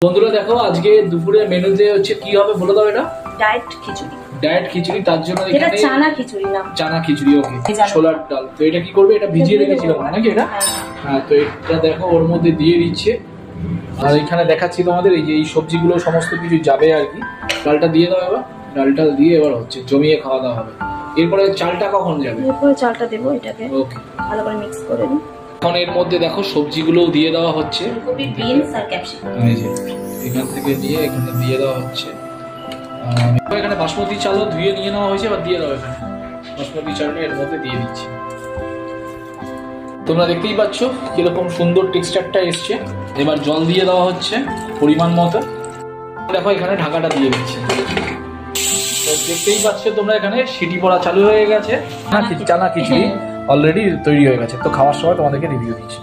বন্ধুরা দেখো আজকে দুপুরে মেনুতে হচ্ছে কি হবে বলে দাও। এটা ডায়েট খিচুড়ি। ডায়েট খিচুড়ি, তার জন্য এটা এখানে চানা খিচুড়ি না, চানা খিচুড়ি। ওকে, ছোলার ডাল। তো এটা কি করবে? এটা ভিজিয়ে রেখেছিলাম নাকি এটা? হ্যাঁ, তো এটা দেখো ওর মধ্যে দিয়ে দিচ্ছে। আর এখানে দেখাচ্ছি তোমাদের এই যে এই সবজিগুলো সমস্ত কিছু যাবে আর কি। ডালটা দিয়ে দাও এবার। ডালটা দিয়ে এবার হচ্ছে জমিয়ে খাওয়া দাওয়া হবে। এরপরে চালটা কখন যাবে? এরপরে চালটা দেবো, এটাকে ওকে, ভালো করে মিক্স করে নিই। এখন এর মধ্যে দেখো সবজিগুলোও দিয়ে দেওয়া হচ্ছে। ফুলকপি, বিনস আর ক্যাপসিকাম। এই যে এখান থেকে দিয়ে এখানে দিয়ে দেওয়া হচ্ছে। এখানে বাসমতি চালও ধুয়ে নিয়ে নেওয়া হয়েছে, এবার দিয়ে দাও। এখানে বাসমতি চালটা এর মধ্যে দিয়ে দিচ্ছি। তোমরা দেখতেই পাচ্ছ কিরকম সুন্দর টেক্সচারটা এসছে। এবার জল দিয়ে দেওয়া হচ্ছে পরিমাণ মতো। দেখো এখানে ঢাকাটা দিয়ে দিচ্ছে। তো দেখতেই পাচ্ছ তোমরা এখানে সিটি পড়া চালু হয়ে গেছে। চানা খিচুড়ি অলরেডি তৈরি হয়ে গেছে। তো খাওয়ার সময় তোমাদেরকে রিভিউ দিচ্ছি।